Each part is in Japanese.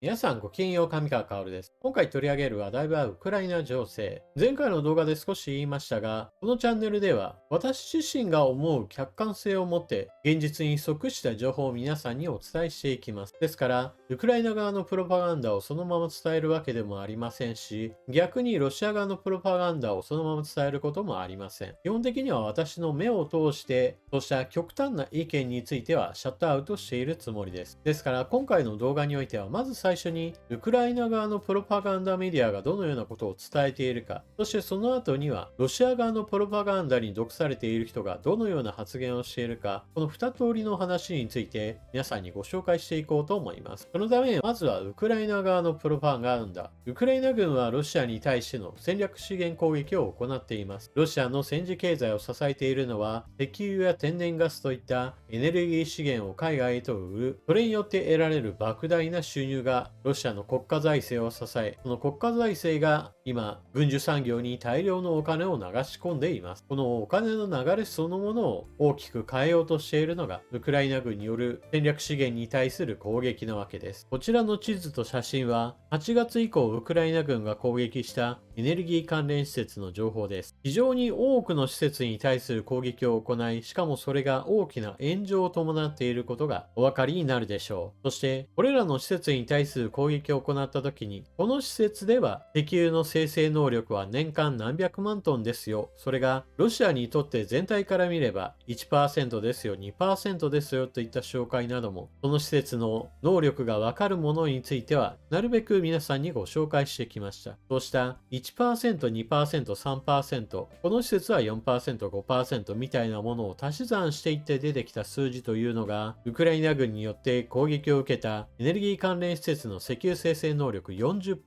皆さんごきげんよう、上川薫です。今回取り上げる話題はウクライナ情勢。前回の動画で少し言いましたが、このチャンネルでは私自身が思う客観性を持って現実に即した情報を皆さんにお伝えしていきます。ですから、ウクライナ側のプロパガンダをそのまま伝えるわけでもありませんし、逆にロシア側のプロパガンダをそのまま伝えることもありません。基本的には私の目を通して、そうした極端な意見についてはシャットアウトしているつもりです。ですから、今回の動画においては、まず最初に、ウクライナ側のプロパガンダメディアがどのようなことを伝えているか、そしてその後には、ロシア側のプロパガンダに毒されている人がどのような発言をしているか、この2通りの話について、皆さんにご紹介していこうと思います。そのため、まずはウクライナ側のプロパガンダ。ウクライナ軍はロシアに対しての戦略資源攻撃を行っています。ロシアの戦時経済を支えているのは、石油や天然ガスといったエネルギー資源を海外へと売る。それによって得られる莫大な収入がロシアの国家財政を支え、その国家財政が今、軍需産業に大量のお金を流し込んでいます。このお金の流れそのものを大きく変えようとしているのが、ウクライナ軍による戦略資源に対する攻撃なわけです。こちらの地図と写真は、8月以降ウクライナ軍が攻撃したエネルギー関連施設の情報です。非常に多くの施設に対する攻撃を行い、しかもそれが大きな炎上を伴っていることがお分かりになるでしょう。そして、これらの施設に対する攻撃を行った時に、この施設では石油の生成能力は年間何百万トンですよ。それがロシアにとって全体から見れば 1% ですよ、2% ですよといった紹介なども、その施設の能力がわかるものについては、なるべく皆さんにご紹介してきました。そうした1%、2%、3%、この施設は4%、5%みたいなものを足し算していって出てきた数字というのが、ウクライナ軍によって攻撃を受けたエネルギー関連施設の石油生成能力40%。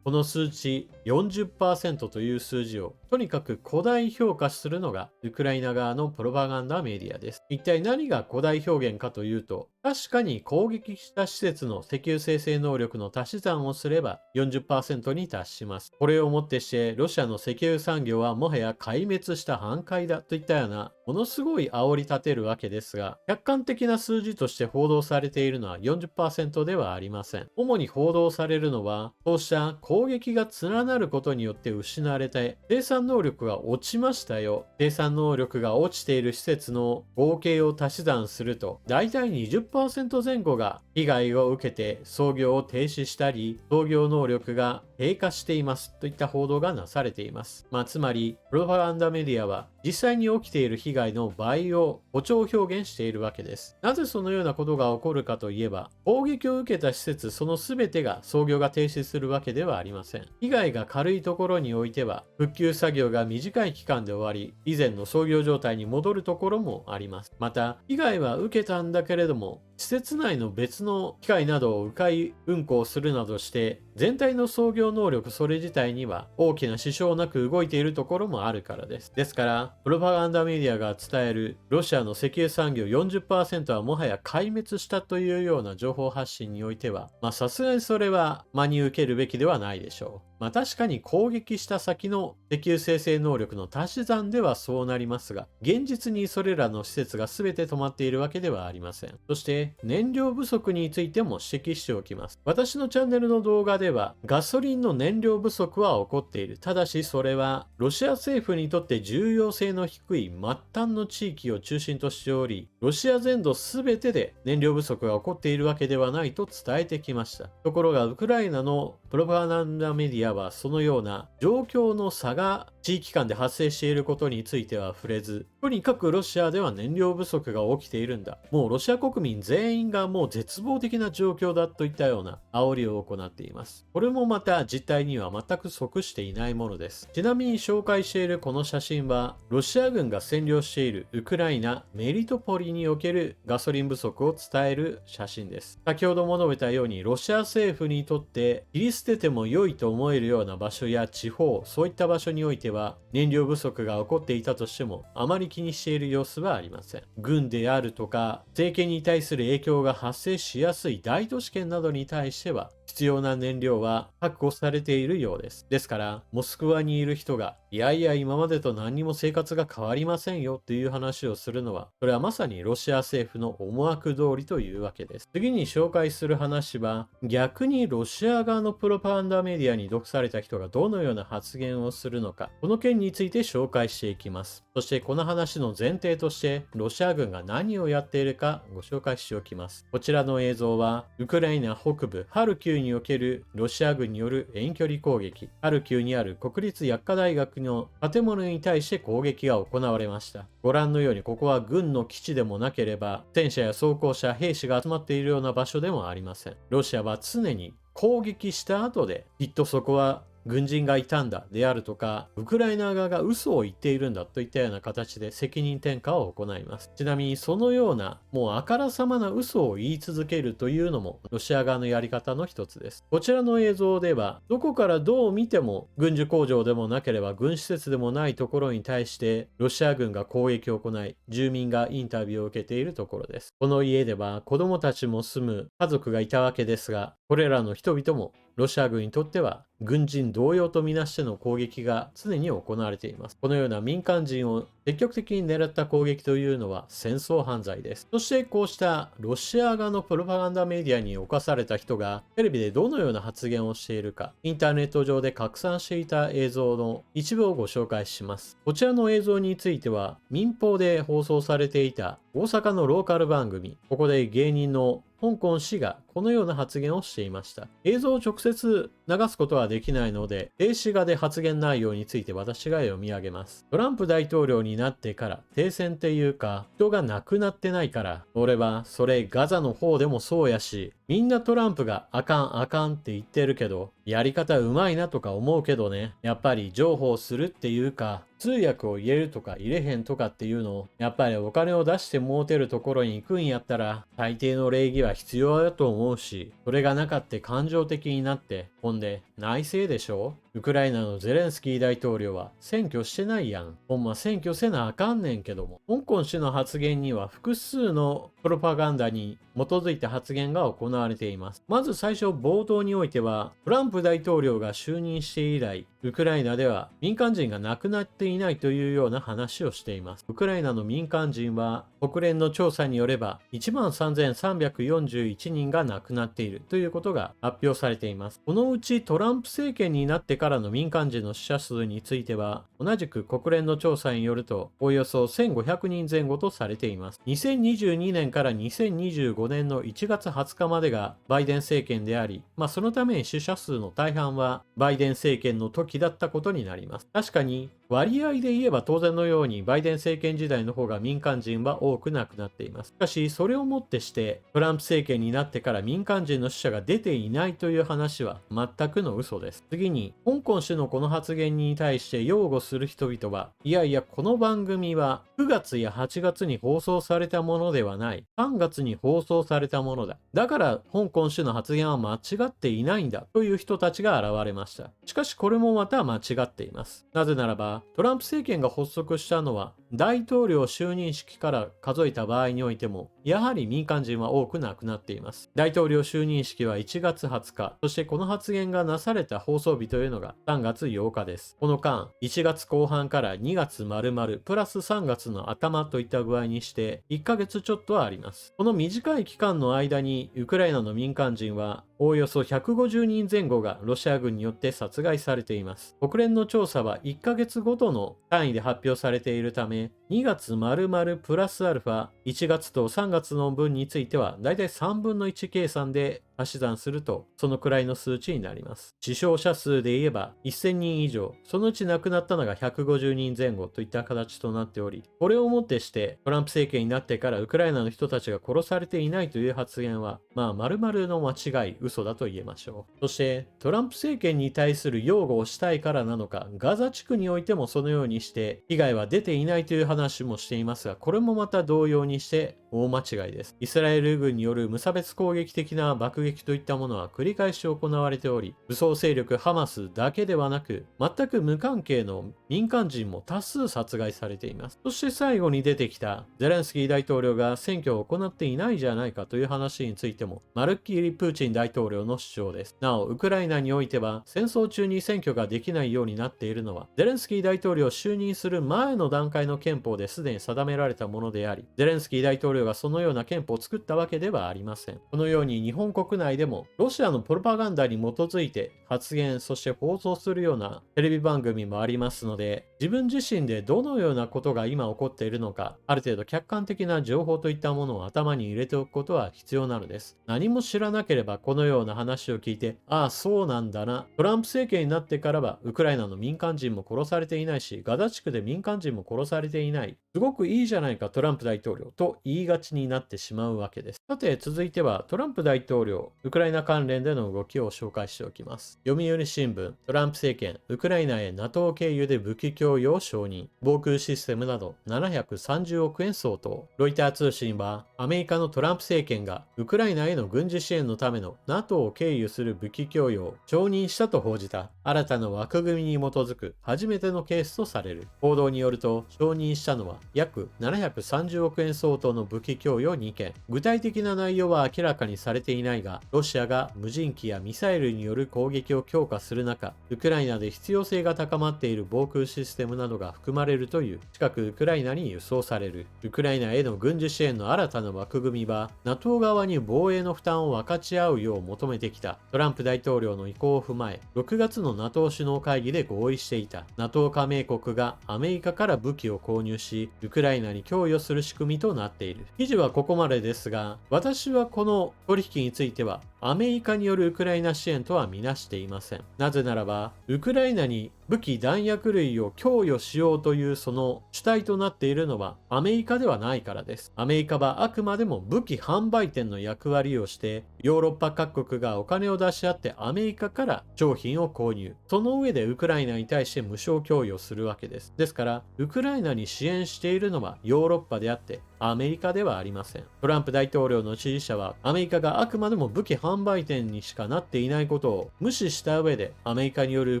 この数値40%という数字をとにかく誇大評価するのがウクライナ側のプロパガンダメディアです。一体何が誇大表現かというと、確かに攻撃した施設の石油生成能力の足し算をすれば40%に達します。これをもってしてロシアの石油産業はもはや壊滅した半壊だといったようなものすごい煽り立てるわけですが、客観的な数字として報道されているのは40%ではありません。主に報道されるのは、こうした攻撃が連なることによって失われた生産能力が落ちましたよ。生産能力が落ちている施設の合計を足し算すると、だいたい20% 前後が被害を受けて操業を停止したり、操業能力が低下していますといった報道がなされています。つまり、プロパガンダメディアは実際に起きている被害の倍を誇張表現しているわけです。なぜそのようなことが起こるかといえば、攻撃を受けた施設その全てが操業が停止するわけではありません。被害が軽いところにおいては、復旧作業が短い期間で終わり、以前の操業状態に戻るところもあります。また、被害は受けたんだけれども、施設内の別の機械などを迂回運行するなどして、全体の操業能力それ自体には大きな支障なく動いているところもあるからです。ですから、プロパガンダメディアが伝えるロシアの石油産業40%はもはや壊滅したというような情報発信においては、さすがにそれは真に受けるべきではないでしょう。確かに攻撃した先の石油生成能力の足し算ではそうなりますが、現実にそれらの施設が全て止まっているわけではありません。そして、燃料不足についても指摘しておきます。私のチャンネルの動画では、ガソリンの燃料不足は起こっている。ただしそれは、ロシア政府にとって重要性の低い末端の地域を中心としており、ロシア全土全てで燃料不足が起こっているわけではないと伝えてきました。ところが、ウクライナのプロパガンダメディアはそのような状況の差が地域間で発生していることについては触れず、とにかくロシアでは燃料不足が起きているんだ。もうロシア国民全員がもう絶望的な状況だといったような煽りを行っています。これもまた実態には全く即していないものです。ちなみに紹介しているこの写真は、ロシア軍が占領しているウクライナ・メリトポリにおけるガソリン不足を伝える写真です。先ほども述べたように、ロシア政府にとって切り捨てても良いと思えるような場所や地方、そういった場所においては、燃料不足が起こっていたとしても、あまり気にしている様子はありません。軍であるとか、政権に対する影響が発生しやすい大都市圏などに対しては、必要な燃料は確保されているようです。ですから、モスクワにいる人がいやいや、今までと何にも生活が変わりませんよという話をするのは、それはまさにロシア政府の思惑通りというわけです。次に紹介する話は、逆にロシア側のプロパガンダメディアに毒された人がどのような発言をするのか、この件について紹介していきます。そしてこの話の前提として、ロシア軍が何をやっているかご紹介しておきます。こちらの映像は、ウクライナ北部ハルキウにおけるロシア軍による遠距離攻撃、ハルキウにある国立薬科大学の建物に対して攻撃が行われました。ご覧のようにここは軍の基地でもなければ、戦車や装甲車、兵士が集まっているような場所でもありません。ロシアは常に攻撃した後で、きっとそこは軍人がいたんだであるとか、ウクライナ側が嘘を言っているんだといったような形で責任転嫁を行います。ちなみにそのような、もうあからさまな嘘を言い続けるというのも、ロシア側のやり方の一つです。こちらの映像では、どこからどう見ても、軍需工場でもなければ軍施設でもないところに対して、ロシア軍が攻撃を行い、住民がインタビューを受けているところです。この家では子供たちも住む家族がいたわけですが、これらの人々もロシア軍にとっては軍人同様とみなしての攻撃が常に行われています。このような民間人を積極的に狙った攻撃というのは戦争犯罪です。そしてこうしたロシア側のプロパガンダメディアに侵された人がテレビでどのような発言をしているか、インターネット上で拡散していた映像の一部をご紹介します。こちらの映像については民放で放送されていた大阪のローカル番組、ここで芸人の香港氏がこのような発言をしていました。映像を直接流すことはできないので、静止画で発言内容について私が読み上げます。トランプ大統領になってから停戦っていうか、人が亡くなってないから、俺はそれガザの方でもそうやし、みんなトランプがあかんあかんって言ってるけど、やり方うまいなとか思うけどね、やっぱり譲歩するっていうか、通訳を入れるとか入れへんとかっていうのを、やっぱりお金を出して儲てるところに行くんやったら、大抵の礼儀は必要だと思うし、それがなかって感情的になって、ほんで内政でしょ。ウクライナのゼレンスキー大統領は選挙してないやん。ほんま選挙せなあかんねんけども。香港氏の発言には複数のプロパガンダに基づいた発言が行われています。まず最初冒頭においては、トランプ大統領が就任して以来、ウクライナでは民間人が亡くなっていないというような話をしています。ウクライナの民間人は国連の調査によれば13,341人が亡くなっているということが発表されています。このうちトランプ政権になってからの民間人の死者数については、同じく国連の調査によるとおよそ1500人前後とされています。2022年から2025年の1月20日までがバイデン政権であり、そのために死者数の大半はバイデン政権の時だったことになります。確かに割合で言えば当然のようにバイデン政権時代の方が民間人は多く亡くなっています。しかしそれをもってしてトランプ政権になってから民間人の死者が出ていないという話は全くの嘘です。次に香港氏のこの発言に対して擁護する人々は、いやいやこの番組は9月や8月に放送されたものではない、3月に放送されたものだ、だから香港氏の発言は間違っていないんだという人たちが現れました。しかしこれもまた間違っています。なぜならばトランプ政権が発足したのは大統領就任式から数えた場合においてもやはり民間人は多く亡くなっています。大統領就任式は1月20日、そしてこの発言がなされた放送日というのが3月8日です。この間1月後半から2月丸々プラス3月の頭といった具合にして1ヶ月ちょっとはあります。この短い期間の間にウクライナの民間人はおおよそ150人前後がロシア軍によって殺害されています。国連の調査は1ヶ月ごとの単位で発表されているため、2月丸々プラスアルファ1月と3月の分についてはだいたい3分の1計算で足し算するとそのくらいの数値になります。死傷者数で言えば1000人以上、そのうち亡くなったのが150人前後といった形となっており、これをもってしてトランプ政権になってからウクライナの人たちが殺されていないという発言は丸々の間違い、嘘だと言えましょう。そしてトランプ政権に対する擁護をしたいからなのか、ガザ地区においてもそのようにして被害は出ていないという話もしていますが、これもまた同様にして大間違いです。イスラエル軍による無差別攻撃的な爆撃といったものは繰り返し行われており、武装勢力ハマスだけではなく、全く無関係の民間人も多数殺害されています。そして最後に出てきたゼレンスキー大統領が選挙を行っていないじゃないかという話についても、まるっきりプーチン大統領の主張です。なお、ウクライナにおいては戦争中に選挙ができないようになっているのは、ゼレンスキー大統領就任する前の段階の憲法ですでに定められたものであり、ゼレンスキー大統領がそのような憲法を作ったわけではありません。このように日本国内でもロシアのプロパガンダに基づいて発言、そして放送するようなテレビ番組もありますので、自分自身でどのようなことが今起こっているのか、ある程度客観的な情報といったものを頭に入れておくことは必要なのです。何も知らなければこのような話を聞いて、ああ、そうなんだな。トランプ政権になってからは、ウクライナの民間人も殺されていないし、ガザ地区で民間人も殺されていない。すごくいいじゃないか、トランプ大統領と言いがちになってしまうわけです。さて、続いては、トランプ大統領、ウクライナ関連での動きを紹介しておきます。読売新聞、トランプ政権、ウクライナへ NATO 経由で武器供与を承認。防空システムなど730億円相当。ロイター通信は、アメリカのトランプ政権がウクライナへの軍事支援のための NATO を経由する武器供与を承認したと報じた新たな枠組みに基づく初めてのケースとされる。報道によると、承認したのは約730億円相当の武器供与2件。具体的な内容は明らかにされていないが、ロシアが無人機やミサイルによる攻撃を強化する中、ウクライナで必要性が高まっている防空システムなどが含まれるという。近くウクライナに輸送される。ウクライナへの軍事支援の新たな枠組みは、NATO 側に防衛の負担を分かち合うよう求めてきたトランプ大統領の意向を踏まえ、6月の NATO 首脳会議で合意していた。NATO 加盟国がアメリカから武器を購入し、ウクライナに供与する仕組みとなっている。記事はここまでですが、私はこの取引については、アメリカによるウクライナ支援とは見なしていません。なぜならば、ウクライナに武器弾薬類を供与しようというその主体となっているのはアメリカではないからです。アメリカはあくまでも武器販売店の役割をして、ヨーロッパ各国がお金を出し合ってアメリカから商品を購入。その上でウクライナに対して無償供与するわけです。ですから、ウクライナに支援しているのはヨーロッパであって、アメリカではありません。トランプ大統領の支持者は、アメリカがあくまでも武器販売店にしかなっていないことを無視した上で、アメリカによるウ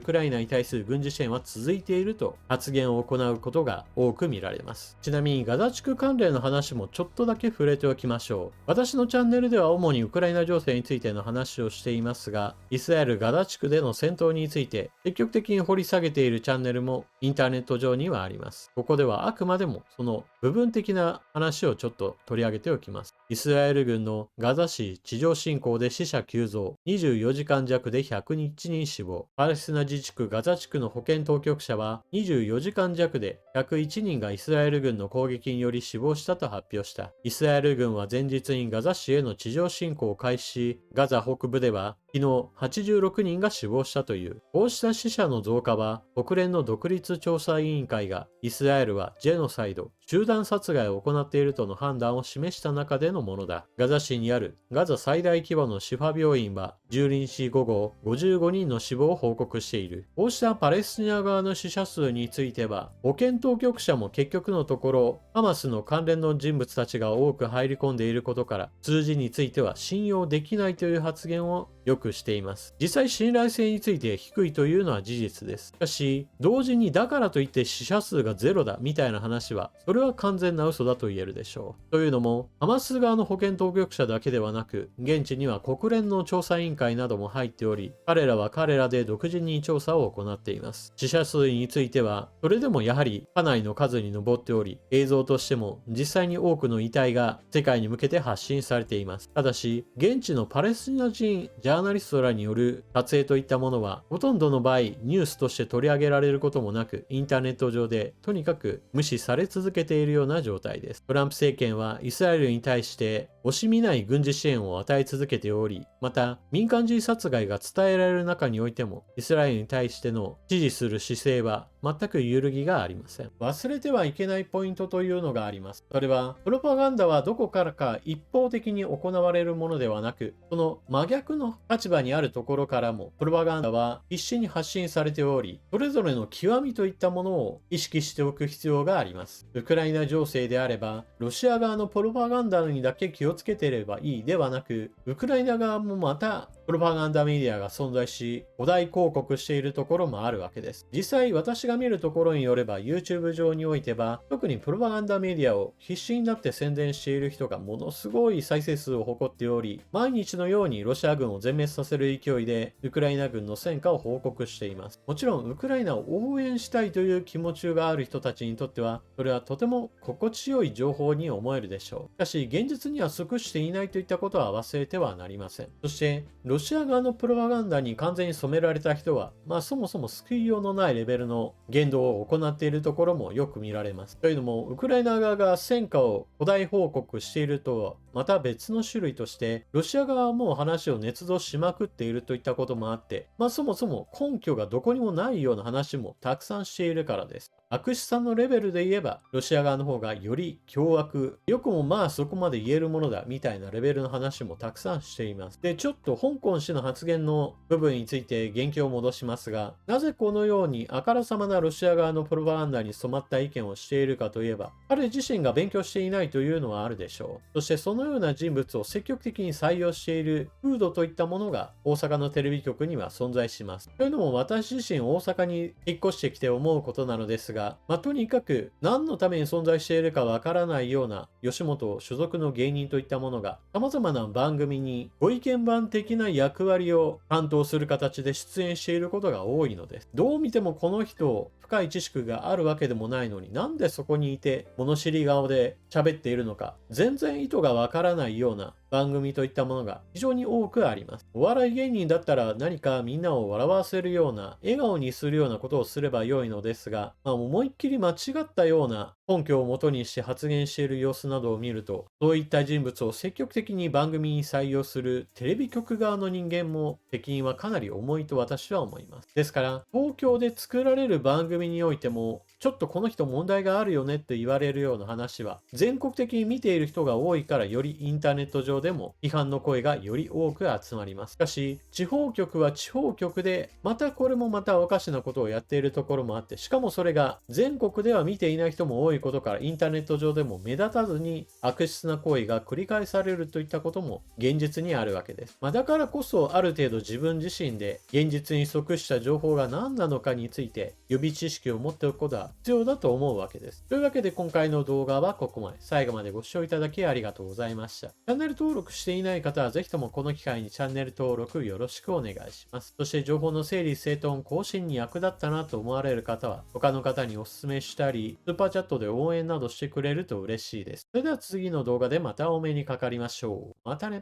クライナに対する軍事支援は続いていると発言を行うことが多く見られます。ちなみにガザ地区関連の話もちょっとだけ触れておきましょう。私のチャンネルでは主にウクライナ情勢についての話をしていますが、イスラエルガザ地区での戦闘について積極的に掘り下げているチャンネルもインターネット上にはあります。ここではあくまでもその部分的な話をちょっと取り上げておきます。イスラエル軍のガザ市地上侵攻で死者急増、24時間弱で101人死亡。パレスチナ自治区ガザ地区の保健当局者は24時間弱で101人がイスラエル軍の攻撃により死亡したと発表した。イスラエル軍は前日にガザ市への地上侵攻を開始し、ガザ北部では昨日86人が死亡したという。こうした死者の増加は国連の独立調査委員会がイスラエルはジェノサイド、集団殺害を行っているとの判断を示した中でのものだ。ガザ市にあるガザ最大規模のシファ病院は12日午後55人の死亡を報告している。こうしたパレスチナ側の死者数については、保健当局者も結局のところハマスの関連の人物たちが多く入り込んでいることから、数字については信用できないという発言をよくしています。実際信頼性について低いというのは事実です。しかし、同時にだからといって死者数がゼロだみたいな話は、それは完全な嘘だと言えるでしょう。というのも、ハマス側の保健当局者だけではなく、現地には国連の調査委員会なども入っており、彼らは彼らで独自に調査を行っています。死者数については、それでもやはりかなりの数に上っており、映像としても実際に多くの遺体が世界に向けて発信されています。ただし、現地のパレスチナ人ジャーナリストらによる撮影といったものは、ほとんどの場合ニュースとして取り上げられることもなく、インターネット上でとにかく無視され続けているような状態です。トランプ政権はイスラエルに対して惜しみない軍事支援を与え続けており、また民間人殺害が伝えられる中においても、イスラエルに対しての支持する姿勢は全く揺るぎがありません。忘れてはいけないポイントというのがあります。それは、プロパガンダはどこからか一方的に行われるものではなく、その真逆の立場にあるところからも、プロパガンダは必死に発信されており、それぞれの極みといったものを意識しておく必要があります。ウクライナ情勢であれば、ロシア側のプロパガンダにだけ気をつけていればいいではなく、ウクライナ側もまたプロパガンダメディアが存在し、古代広告しているところもあるわけです。実際私が見るところによれば YouTube 上においては、特にプロパガンダメディアを必死になって宣伝している人がものすごい再生数を誇っており、毎日のようにロシア軍を全滅させる勢いでウクライナ軍の戦果を報告しています。もちろんウクライナを応援したいという気持ちがある人たちにとっては、それはとても心地よい情報に思えるでしょう。しかし現実には即していないといったことは忘れてはなりません。そしてロシア側のプロパガンダに完全に染められた人は、そもそも救いようのないレベルの言動を行っているところもよく見られます。というのも、ウクライナ側が戦果を古代報告しているとは、また別の種類として、ロシア側はもう話を捏造しまくっているといったこともあって、そもそも根拠がどこにもないような話もたくさんしているからです。悪質さのレベルで言えば、ロシア側の方がより凶悪、よくもそこまで言えるものだみたいなレベルの話もたくさんしています。で、ちょっと香港氏の発言の部分について言及を戻しますが、なぜこのようにあからさまなロシア側のプロパガンダに染まった意見をしているかといえば、彼自身が勉強していないというのはあるでしょう。そしてそのような人物を積極的に採用している風土といったものが大阪のテレビ局には存在します。というのも私自身大阪に引っ越してきて思うことなのですが、とにかく何のために存在しているかわからないような吉本所属の芸人といったものが様々な番組にご意見番的な役割を担当する形で出演していることが多いのです。どう見てもこの人深い知識があるわけでもないのに、なんでそこにいて物知り顔で喋っているのか、全然意図がわからないような番組といったものが非常に多くあります。お笑い芸人だったら何かみんなを笑わせるような、笑顔にするようなことをすれば良いのですが、思いっきり間違ったような根拠をもとにして発言している様子などを見ると、そういった人物を積極的に番組に採用するテレビ局側の人間も責任はかなり重いと私は思います。ですから、東京で作られる番組においても、ちょっとこの人問題があるよねって言われるような話は、全国的に見ている人が多いからよりインターネット上でも批判の声がより多く集まります。しかし、地方局は地方局で、これもまたおかしなことをやっているところもあって、しかもそれが全国では見ていない人も多いことから、インターネット上でも目立たずに悪質な行為が繰り返されるといったことも現実にあるわけです。だからこそ、ある程度自分自身で現実に即した情報が何なのかについて予備知識を持っておくことは必要だと思うわけです。というわけで今回の動画はここまで。最後までご視聴いただきありがとうございました。チャンネル登録していない方はぜひともこの機会にチャンネル登録よろしくお願いします。そして情報の整理整頓更新に役立ったなと思われる方は他の方にお勧めしたり、スーパーチャットで応援などしてくれると嬉しいです。それでは次の動画でまたお目にかかりましょう。またね。